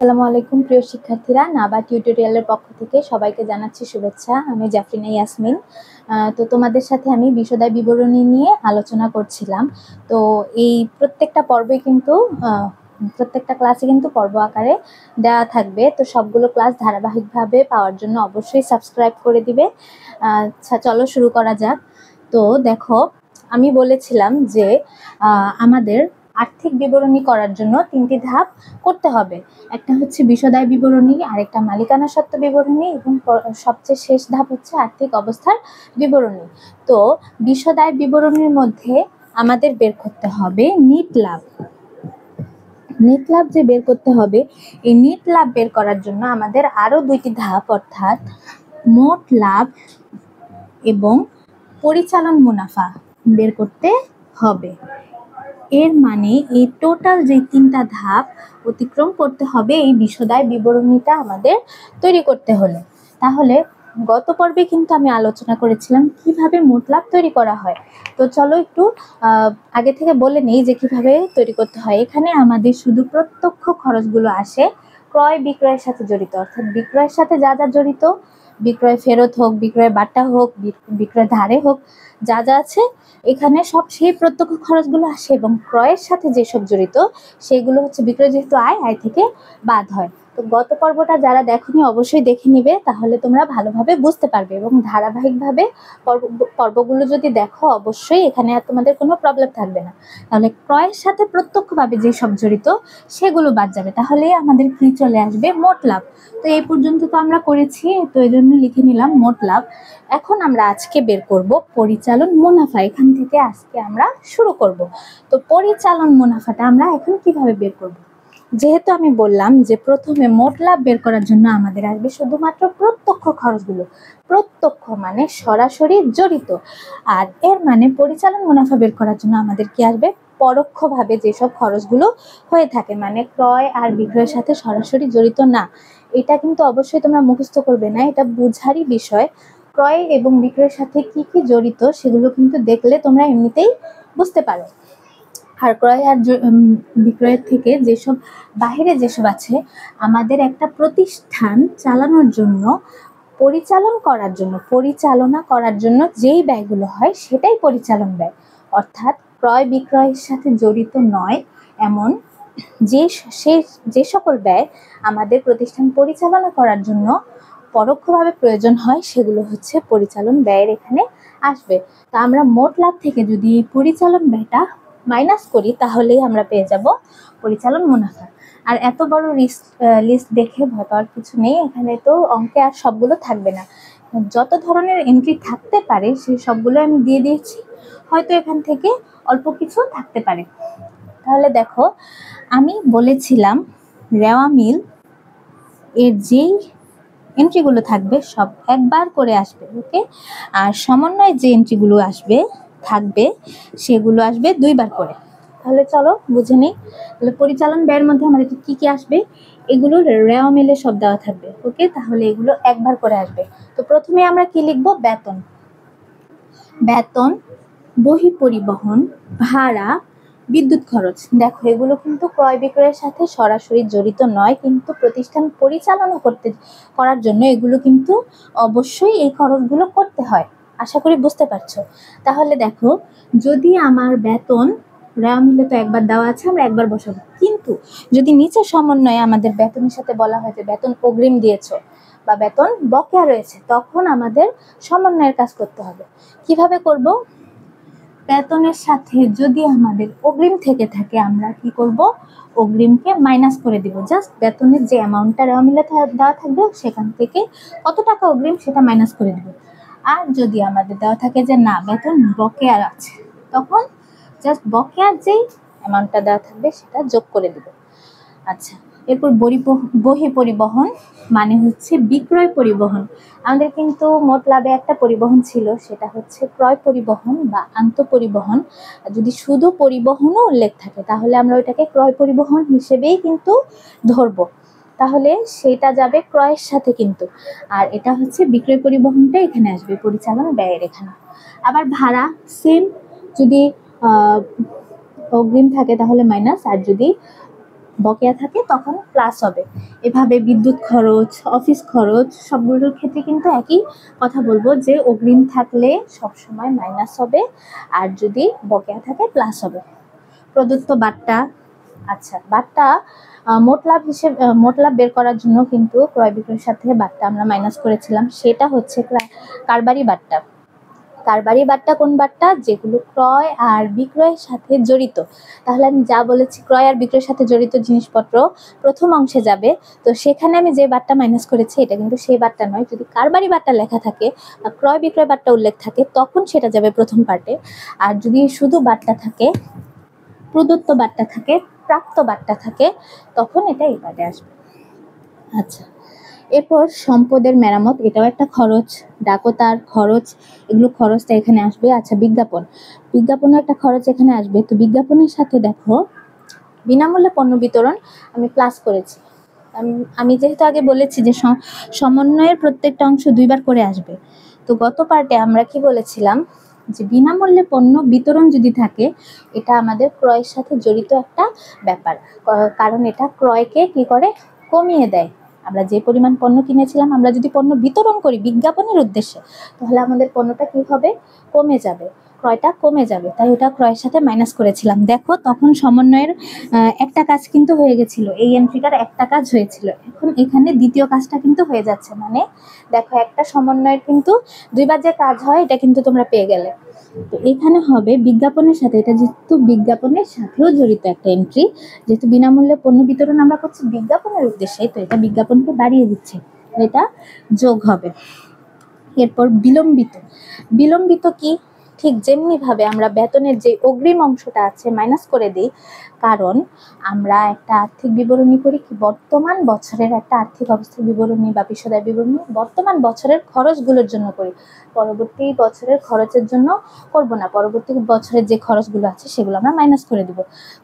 আসসালামু আলাইকুম প্রিয় শিক্ষার্থীরা, নাবা টিউটোরিয়ালের পক্ষ থেকে সবাইকে জানাচ্ছি শুভেচ্ছা। আমি জাফরিনা ইয়াসমিন। তো তোমাদের সাথে আমি বিশদায় বিবরণী নিয়ে আলোচনা করছিলাম। তো এই প্রত্যেকটা পর্বে কিন্তু প্রত্যেকটা ক্লাসে কিন্তু পর্ব আকারে দেওয়া থাকবে। তো সবগুলো ক্লাস ধারাবাহিকভাবে পাওয়ার জন্য অবশ্যই সাবস্ক্রাইব করে দিবে। আচ্ছা, চলো শুরু করা যাক। তো দেখো, আমি বলেছিলাম যে আমাদের আর্থিক বিবরণী করার জন্য 3টি ধাপ করতে হবে। একটা হচ্ছে বিশদায় বিবরণী, আরেকটা মালিকানা সত্ত্ব বিবরণী এবং সবচেয়ে শেষ ধাপ হচ্ছে আর্থিক অবস্থার বিবরণী। তো বিশদায় বিবরণীর মধ্যে আমাদের বের করতে হবে নিট লাভ। নিট লাভ যে বের করতে হবে, এই নিট লাভ বের করার জন্য আমাদের আরো 2টি ধাপ, অর্থাৎ মোট লাভ এবং পরিচালন মুনাফা বের করতে হবে। এর মানে এই টোটাল যে 3টা ধাপ অতিক্রম করতে হবে এই বিশদায় বিবরণীটা আমাদের তৈরি করতে হলে। তাহলে গত পর্বে কিন্তু আমি আলোচনা করেছিলাম কিভাবে মোট লাভ তৈরি করা হয়। তো চলো একটু আগে থেকে বলে নেই যে কিভাবে তৈরি করতে হয়। এখানে আমাদের শুধু প্রত্যক্ষ খরচগুলো আসে ক্রয় বিক্রয়ের সাথে জড়িত, অর্থাৎ বিক্রয়ের সাথে যা যা জড়িত, বিক্রয় ফেরত হোক, বিক্রয় বাটা হোক, বিক্রয় ধারে হোক, যা যা আছে এখানে সব সেই প্রত্যক্ষ খরচগুলো আসে, এবং ক্রয়ের সাথে যেসব জড়িত সেগুলো হচ্ছে বিক্রয়, যেহেতু আয় থেকে বাদ হয়। তো গত পর্বটা যারা দেখোনি অবশ্যই দেখে নিবে, তাহলে তোমরা ভালোভাবে বুঝতে পারবে এবং ধারাবাহিকভাবে পর্বগুলো যদি দেখো অবশ্যই এখানে আর তোমাদের কোনো প্রবলেম থাকবে না। তাহলে ক্রয়ের সাথে প্রত্যক্ষভাবে যেসব জড়িত সেগুলো বাদ যাবে, তাহলেই আমাদের কি চলে আসবে, মোট লাভ। তো এই পর্যন্ত তো আমরা করেছি, তো এই জন্য লিখে নিলাম মোট লাভ। এখন আমরা আজকে বের করব পরিচালন মুনাফা। এখান থেকে আজকে আমরা শুরু করব। তো পরিচালন মুনাফাটা আমরা এখন কিভাবে বের করব? যেহেতু আমি বললাম যে প্রথমে মোট লাভ বের করার জন্য আমাদের আসবে শুধুমাত্র প্রত্যক্ষ খরচগুলো। প্রত্যক্ষ মানে সরাসরি জড়িত, আর এর মানে পরিচালন মুনাফা বের করার জন্য আমাদের কি আসবে, পরোক্ষভাবে যেসব খরচগুলো হয়ে থাকে, মানে ক্রয় আর বিক্রয়ের সাথে সরাসরি জড়িত না। এটা কিন্তু অবশ্যই তোমরা মুখস্থ করবে না, এটা বুঝারই বিষয়। ক্রয় এবং বিক্রয়ের সাথে কি কি জড়িত সেগুলো কিন্তু দেখলে তোমরা এমনিতেই বুঝতে পারো। আর ক্রয় আর বিক্রয়ের থেকে যেসব বাহিরে যেসব আছে, আমাদের একটা প্রতিষ্ঠান চালানোর জন্য, পরিচালনা করার জন্য যেই ব্যয়গুলো হয় সেটাই পরিচালন ব্যয়। অর্থাৎ ক্রয় বিক্রয়ের সাথে জড়িত নয় এমন যে সকল ব্যয় আমাদের প্রতিষ্ঠান পরিচালনা করার জন্য পরোক্ষভাবে প্রয়োজন হয় সেগুলো হচ্ছে পরিচালন ব্যয়ের এখানে আসবে। তা আমরা মোট লাভ থেকে যদি পরিচালন ব্যয়টা মাইনাস করি তাহলেই আমরা পেয়ে যাব পরিচালন মুনাফা। আর এত বড় লিস্ট দেখে ভয় পাওয়ার কিছু নেই, এখানে তো অঙ্কে আর সবগুলো থাকবে না, যত ধরনের এন্ট্রি থাকতে পারে সেই সবগুলো আমি দিয়ে দিয়েছি, হয়তো এখান থেকে অল্প কিছু থাকতে পারে। তাহলে দেখো, আমি বলেছিলাম রেওয়া মিল এর যেই এন্ট্রিগুলো থাকবে সব একবার করে আসবে, ওকে। আর সমন্বয় যে এন্ট্রিগুলো থাকবে সেগুলো আসবে 2বার করে। তাহলে চলো বুঝে নিই। তাহলে পরিচালন ব্যয়ের মধ্যে আমাদের কি কি আসবে, এগুলো রেওয়া মিলে সব দেওয়া থাকবে, ওকে। তাহলে এগুলো একবার করে আসবে। তো প্রথমে আমরা কি লিখবো, বেতন, বহি পরিবহন, ভাড়া, বিদ্যুৎ খরচ। দেখো, এগুলো কিন্তু ক্রয় বিক্রয়ের সাথে সরাসরি জড়িত নয়, কিন্তু প্রতিষ্ঠান পরিচালনা করার জন্য এগুলো কিন্তু অবশ্যই এই খরচগুলো করতে হয়। আশা করি বুঝতে পারছো। তাহলে দেখো, যদি আমার বেতন রেওয়া মিলে তো একবার দেওয়া আছে, আমরা একবার বসাবো, কিন্তু যদি নিচে সমন্বয়ে আমাদের বেতনের সাথে বলা হয় যে বেতন অগ্রিম দিয়েছো বা বেতন বকেয়া রয়েছে, তখন আমাদের সমন্বয়ের কাজ করতে হবে। কিভাবে করব, বেতনের সাথে যদি আমাদের অগ্রিম থেকে থাকে আমরা কি করব, অগ্রিমকে মাইনাস করে দিব। জাস্ট বেতনের যে অ্যামাউন্টটা রেওয়া মিলে দেওয়া থাকবে সেখান থেকে কত টাকা অগ্রিম সেটা মাইনাস করে দিব। আর যদি আমাদের দেওয়া থাকে যে না, বেতন বকেয়া আছে, তখন জাস্ট বকেয়ার যেই অ্যামাউন্টটা দেওয়া থাকবে সেটা যোগ করে দিব। আচ্ছা, এরপর বহি পরিবহন মানে হচ্ছে বিক্রয় পরিবহন। আমাদের কিন্তু মোট লাভে একটা পরিবহন ছিল, সেটা হচ্ছে ক্রয় পরিবহন বা আন্তঃপরিবহন। যদি শুধু পরিবহনও উল্লেখ থাকে তাহলে আমরা ওইটাকে ক্রয় পরিবহন হিসেবেই কিন্তু ধরবো, তাহলে সেটা যাবে ক্রয়ের সাথে কিন্তু। আর এটা হচ্ছে বিক্রয় পরিবহনটা এখানে আসবে পরিচালন ব্যয়ের এখানে। আবার ভাড়া সেম, যদি অগ্রিম থাকে তাহলে মাইনাস, আর যদি বকেয়া থাকে তখন প্লাস হবে। এভাবে বিদ্যুৎ খরচ, অফিস খরচ সবগুলোর ক্ষেত্রে কিন্তু একই কথা বলবো যে অগ্রিম থাকলে সবসময় মাইনাস হবে, আর যদি বকেয়া থাকে প্লাস হবে। প্রদত্ত বাট্টা, আচ্ছা বাট্টা মোট লাভ বের করার জন্য কিন্তু ক্রয় বিক্রয়ের সাথে বাট্টা আমরা মাইনাস করেছিলাম, সেটা হচ্ছে কারবারি বাট্টা। কারবারি বাট্টা কোন বাট্টা? যেগুলো ক্রয় আর বিক্রয়ের সাথে জড়িত। তাহলে আমি যা বলেছি ক্রয় আর বিক্রয়ের সাথে জড়িত জিনিসপত্র প্রথম অংশে যাবে, তো সেখানে আমি যে বাট্টা মাইনাস করেছি এটা কিন্তু সেই বাট্টা নয়। যদি কারবারি বাট্টা লেখা থাকে বা ক্রয় বিক্রয় বাট্টা উল্লেখ থাকে তখন সেটা যাবে প্রথম পার্টে। আর যদি শুধু বাট্টা থাকে, প্রদত্ত বাট্টা থাকে, প্রাপ্ত বাট্টা থাকে, তখন এটা এই পার্টে আসবে। আচ্ছা, এরপর সম্পদের মেরামত, এটাও একটা খরচ। ডাকতার খরচ, এগুলো খরচটা এখানে আসবে। আচ্ছা, বিজ্ঞাপনও একটা খরচ এখানে আসবে। তো বিজ্ঞাপনের সাথে দেখো বিনামূল্যে পণ্য বিতরণ আমি প্লাস করেছি। আমি যেহেতু আগে বলেছি যে সমন্বয়ের প্রত্যেকটা অংশ দুইবার করে আসবে, তো গত পার্টে আমরা কি বলেছিলাম যে বিনামূল্যে পণ্য বিতরণ যদি থাকে এটা আমাদের ক্রয়ের সাথে জড়িত একটা ব্যাপার, কারণ এটা ক্রয়কে কি করে, কমিয়ে দেয়। আমরা যে পরিমাণ পণ্য কিনেছিলাম, আমরা যদি পণ্য বিতরণ করি বিজ্ঞাপনের উদ্দেশ্যে, তাহলে আমাদের পণ্যটা কি হবে, কমে যাবে, ক্রয়টা কমে যাবে। তাই ওটা ক্রয়ের সাথে মাইনাস করেছিলাম। দেখো তখন সমন্বয়ের একটা কাজ কিন্তু হয়ে গেছিল, এই এন্ট্রিটার একটা কাজ হয়েছিল, এখন এখানে দ্বিতীয় কাজটা কিন্তু হয়ে যাচ্ছে। মানে দেখো একটা সমন্বয়ের কিন্তু দুইবার যে কাজ হয় এটা কিন্তু তোমরা পেয়ে গেলে। তো এখানে হবে বিজ্ঞাপনের সাথে, এটা যেহেতু বিজ্ঞাপনের সাথেও জড়িত একটা এন্ট্রি, যেহেতু বিনামূল্যে পণ্য বিতরণ আমরা করছি বিজ্ঞাপনের উদ্দেশ্যে, তো এটা বিজ্ঞাপনকে বাড়িয়ে দিচ্ছে, এটা যোগ হবে। এরপর বিলম্বিত কি, ঠিক যেমনি ভাবে আমরা বেতনের যে অগ্রিম অংশটা আছে মাইনাস করে দিই, কারণ আমরা একটা আর্থিক বিবরণী করি কি বর্তমান বছরের একটা আর্থিক অবস্থার বিবরণী বা বিশদায় বিবরণী বর্তমান বছরের খরচগুলোর জন্য করি, পরবর্তী বছরের খরচের জন্য করব না। পরবর্তী বছরের যে খরচগুলো আছে সেগুলো আমরা মাইনাস করে দিব।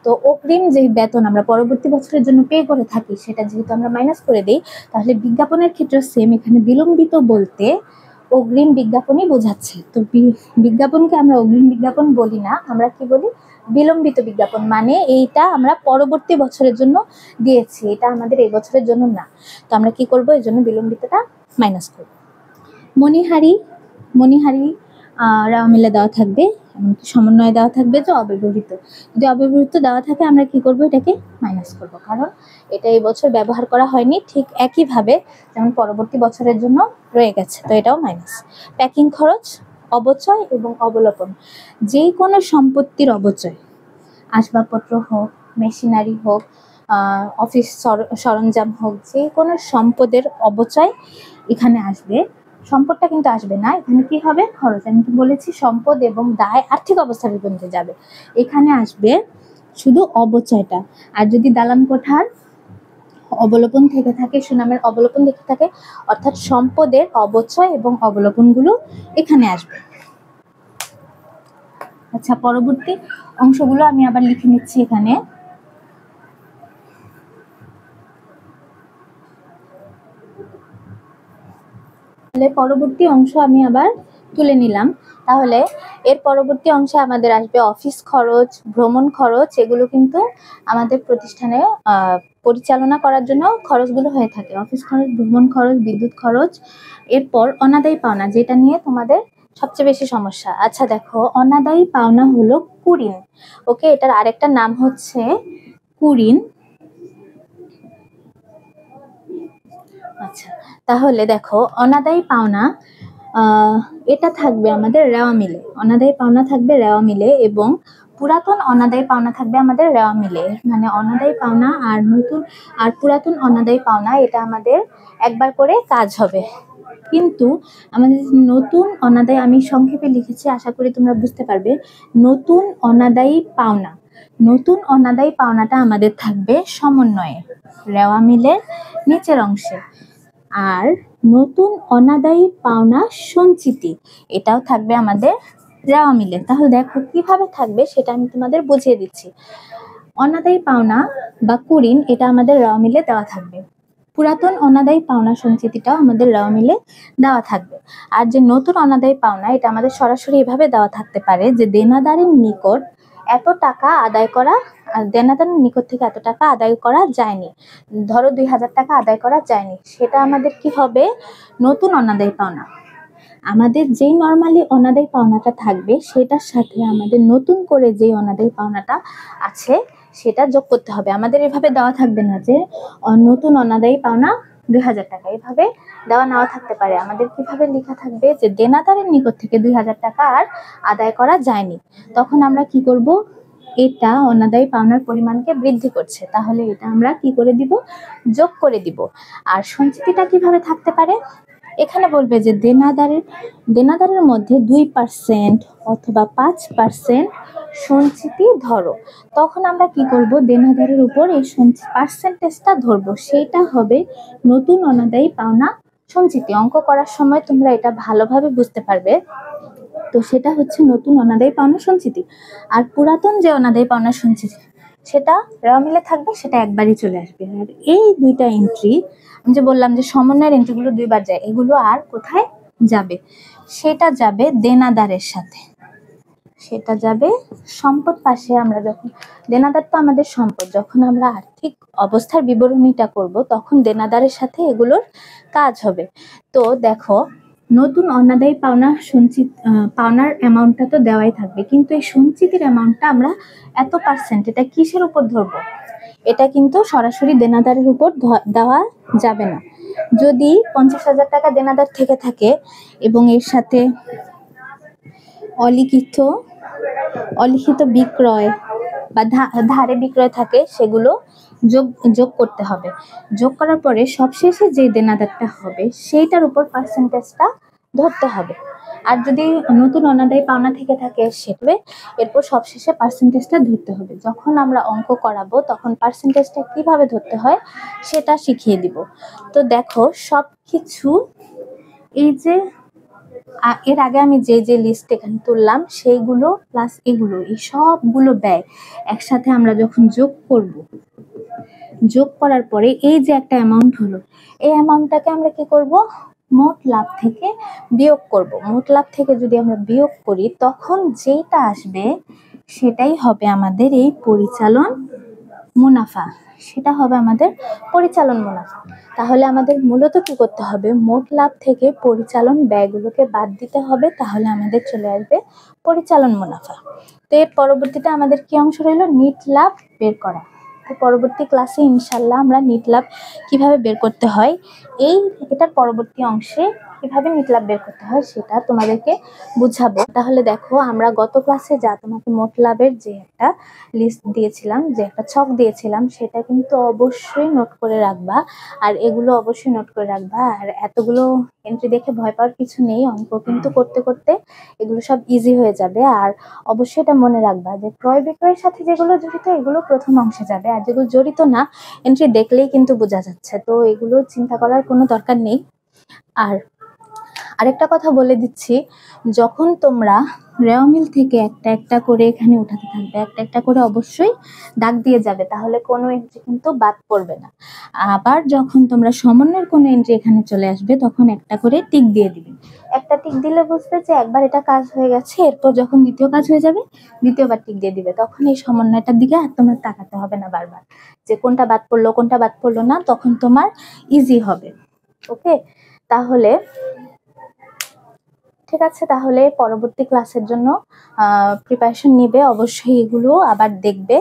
তো অগ্রিম যে বেতন আমরা পরবর্তী বছরের জন্য পে করে থাকি সেটা যেহেতু আমরা মাইনাস করে দিই, তাহলে বিজ্ঞাপনের ক্ষেত্রে সেম, এখানে বিলম্বিত বলতে অগ্রিম বিজ্ঞাপনই বোঝাচ্ছে। তো বিজ্ঞাপনকে আমরা অগ্রিম বিজ্ঞাপন বলি না, আমরা কি বলি, বিলম্বিত বিজ্ঞাপন। মানে এইটা আমরা পরবর্তী বছরের জন্য দিয়েছি, এটা আমাদের এই বছরের জন্য না। তো আমরা কি করব, এর জন্য বিলম্বিতটা মাইনাস করব। মণিহারি রাও মিলে দেওয়া থাকবে, এমনকি সমন্বয় দেওয়া থাকবে যে অব্যবহৃত। যদি অব্যবহৃত দেওয়া থাকে আমরা কি করব, এটাকে মাইনাস করব, কারণ এটা এই বছর ব্যবহার করা হয়নি, ঠিক একইভাবে যেমন পরবর্তী বছরের জন্য রয়ে গেছে, তো এটাও মাইনাস। প্যাকিং খরচ, অবচয় এবং অবলোপন, যে কোনো সম্পত্তির অবচয়, আসবাবপত্র হোক, মেশিনারি হোক, অফিস সরঞ্জাম হোক, যে কোনো সম্পদের অবচয় এখানে আসবে। সম্পদটা কিন্তু আসবে না, এখানে কি হবে, খরচ। আমি তো বলেছি সম্পদ এবং দায় আর্থিক অবস্থার বিপরীতে যাবে, এখানে আসবে শুধু অবচয়টা। আর যদি দালান কোঠার অবলোপন থেকে থাকে, সুনামের অবলোপন থেকে থাকে, অর্থাৎ সম্পদের অবচয় এবং অবলোপনগুলো এখানে আসবে। আচ্ছা, পরবর্তী অংশগুলো আমি আবার লিখে নিচ্ছি এখানে। পরবর্তী অংশ আমি আবার তুলে নিলাম। তাহলে এর পরবর্তী অংশে আমাদের আসবে অফিস খরচ, ভ্রমণ খরচ, এগুলো কিন্তু আমাদের প্রতিষ্ঠানে পরিচালনা করার জন্য খরচগুলো হয়ে থাকে, অফিস খরচ, ভ্রমণ খরচ, বিদ্যুৎ খরচ। এরপর অনাদায়ী পাওনা, যেটা নিয়ে তোমাদের সবচেয়ে বেশি সমস্যা। আচ্ছা দেখো, অনাদায়ী পাওনা হলো কুরিন। ওকে, এটার আরেকটা নাম হচ্ছে কুরিন। আচ্ছা, তাহলে দেখো অনাদায়ী পাওনা এটা থাকবে আমাদের রেওয়া মিলে, অনাদায়ী পাওনা থাকবে রেওয়া মিলে, এবং পুরাতন অনাদায়ী পাওনা থাকবে আমাদের রেওয়া মিলে। মানে অনাদায়ী পাওনা আর নতুন আর পুরাতন অনাদায়ী পাওনা এটা আমাদের একবার করে কাজ হবে। কিন্তু আমাদের নতুন অনাদায়ী, আমি সংক্ষেপে লিখেছি, আশা করি তোমরা বুঝতে পারবে। নতুন অনাদায়ী পাওনাটা আমাদের থাকবে সমন্বয়ে, রেওয়া মিলের নিচের অংশে। আর নতুন অনাদায়ী পাওনা সঞ্চিতি, এটাও থাকবে আমাদের রেওয়া মিলে। তাহলে দেখো কিভাবে থাকবে সেটা আমি তোমাদের বুঝিয়ে দিচ্ছি। অনাদায়ী পাওনা বা কুরিন এটা আমাদের রেওয়া মিলে দেওয়া থাকবে, পুরাতন অনাদায়ী পাওনা সঞ্চিতিটাও আমাদের রেওয়া মিলে দেওয়া থাকবে। আর যে নতুন অনাদায়ী পাওনা এটা আমাদের সরাসরি এভাবে দেওয়া থাকতে পারে যে দেনাদারের নিকট এত টাকা আদায় করা, দেনাদারের নিকট থেকে এত টাকা আদায় করা যায়নি, ধরো 2000 টাকা আদায় করা যায়নি, সেটা আমাদের কি হবে? নতুন অনাদায়ী পাওনা। আমাদের যেই নর্মালি অনাদায়ী পাওনাটা থাকবে সেটার সাথে আমাদের নতুন করে যেই অনাদায়ী পাওনাটা আছে সেটা যোগ করতে হবে। আমাদের এভাবে দেওয়া থাকবে না যে নতুন অনাদায়ী পাওনা 2000 টাকা, এভাবে দেওয়া নাও থাকতে পারে। আমাদের কিভাবে লেখা থাকবে যে দেনাদারের নিকট থেকে 2000 টাকা আর আদায় করা যায়নি। তখন আমরা কি করব? এটা অনাদায়ী পাওনার পরিমাণকে বৃদ্ধি করছে, তাহলে এটা আমরা কি করে দিব? যোগ করে দিব। আর সঞ্চিতিটা কিভাবে থাকতে পারে? এখানে বলবে যে দেনাদারের মধ্যে 2% অথবা 5% সঞ্চিতি ধরো। তখন আমরা কি করব? দেনাদারের উপর এই পার্সেন্টেজটা ধরবো, সেইটা হবে নতুন অনাদায়ী পাওনা সঞ্চিতি। অঙ্ক করার সময় তোমরা এটা ভালোভাবে বুঝতে পারবে। তো সেটা হচ্ছে নতুন অনাদায়ী পাওনা সঞ্চিতি। আর পুরাতন যে অনাদায়ী পাওনা সঞ্চিতি সেটা র মিলে থাকবে, সেটা একবারই চলে আসবে। আর এই দুইটা এন্ট্রি, আমি যে বললাম যে সমন্বয়ের এন্ট্রিগুলো দুইবার যায়, এগুলো আর কোথায় যাবে? সেটা যাবে দেনাদারের সাথে, সেটা যাবে সম্পদ পাশে। আমরা যখন দেনাদার তো আমাদের সম্পদ, যখন আমরা আর্থিক অবস্থার বিবরণীটা করব তখন দেনাদারের সাথে এগুলোর কাজ হবে। তো দেখো, নতুন অনাদায়ী পাওনার অ্যামাউন্টটা তো দেওয়াই থাকবে, কিন্তু এই সঞ্চিতির অ্যামাউন্টটা আমরা এত পার্সেন্ট, এটা কিসের উপর ধরবো? এটা কিন্তু সরাসরি দেনাদারের উপর দেওয়া যাবে না। যদি 50,000 টাকা দেনাদার থেকে থাকে এবং এর সাথে অলিখিত বিক্রয় বা ধারে বিক্রয় থাকে, সেগুলো যোগ করতে হবে। যোগ করার পরে সবশেষে যে দেনাদারটা হবে সেইটার উপর পার্সেন্টেজটা ধরতে হবে। আর যদি নতুন অনাদায়ী পাওনা থেকে থাকে সেটা এরপর সবশেষে পার্সেন্টেজটা ধরতে হবে। যখন আমরা অঙ্ক করাবো তখন পার্সেন্টেজটা কিভাবে ধরতে হয় সেটা শিখিয়ে দিব। তো দেখো, সবকিছু এই যে এর আগে আমি যে লিস্ট এখানে তুললাম সেইগুলো প্লাস এগুলো, এই সবগুলো ব্যয় একসাথে আমরা যখন যোগ করার পরে এই যে একটা অ্যামাউন্ট হলো, এই অ্যামাউন্টটাকে আমরা কি করব? মোট লাভ থেকে বিয়োগ করব। মোট লাভ থেকে যদি আমরা বিয়োগ করি তখন যেটা আসবে সেটাই হবে আমাদের এই পরিচালন মুনাফা, সেটা হবে আমাদের পরিচালন মুনাফা। তাহলে আমাদের মূলত কি করতে হবে? মোট লাভ থেকে পরিচালন ব্যয়গুলোকে বাদ দিতে হবে, তাহলে আমাদের চলে আসবে পরিচালন মুনাফা। তো এর পরবর্তীতে আমাদের কি অংশ রইল? নিট লাভ বের করা। তো পরবর্তী ক্লাসে ইনশাল্লাহ আমরা নিট লাভ কিভাবে বের করতে হয়, এটার পরবর্তী অংশে কিভাবে নিট লাভ বের করতে হয় সেটা তোমাদেরকে বুঝাবো। তাহলে দেখো, আমরা গত ক্লাসে যা তোমাকে মোট লাভের যে একটা লিস্ট দিয়েছিলাম, যে একটা ছক দিয়েছিলাম, সেটা কিন্তু অবশ্যই নোট করে রাখবা। আর এগুলো অবশ্যই নোট করে রাখবা। আর এতগুলো এন্ট্রি দেখে ভয় পাওয়ার কিছু নেই, অঙ্ক কিন্তু করতে করতে এগুলো সব ইজি হয়ে যাবে। আর অবশ্যই এটা মনে রাখবা যে ক্রয় বিক্রয়ের সাথে যেগুলো জড়িত এগুলো প্রথম অংশে যাবে, আর যেগুলো জড়িত না এন্ট্রি দেখলেই কিন্তু বোঝা যাচ্ছে, তো এগুলো চিন্তা করার কোনো দরকার নেই। আর আরেকটা কথা বলে দিচ্ছি, যখন তোমরা রেওয়া মিল থেকে একটা একটা করে এখানে উঠাতে থাকবে, একটা একটা করে অবশ্যই দাগ দিয়ে যাবে, তাহলে কোনো এন্ট্রি কিন্তু বাদ পড়বে না। আবার যখন তোমরা সমন্বয়ের কোনো এন্ট্রি এখানে চলে আসবে তখন একটা করে টিক দিয়ে দিবে। একটা টিক দিলে বুঝবে যে একবার এটা কাজ হয়ে গেছে, এরপর যখন দ্বিতীয় কাজ হয়ে যাবে দ্বিতীয়বার টিক দিয়ে দিবে। তখন এই সমন্বয়টার দিকে আর তোমার তাকাতে হবে না বারবার যে কোনটা বাদ পড়লো কোনটা বাদ পড়লো না, তখন তোমার ইজি হবে। ওকে, তাহলে ঠিক আছে, তাহলে পরবর্তী ক্লাসের জন্য প্রিপারেশন নিবে, অবশ্যই এগুলো আবার দেখবে।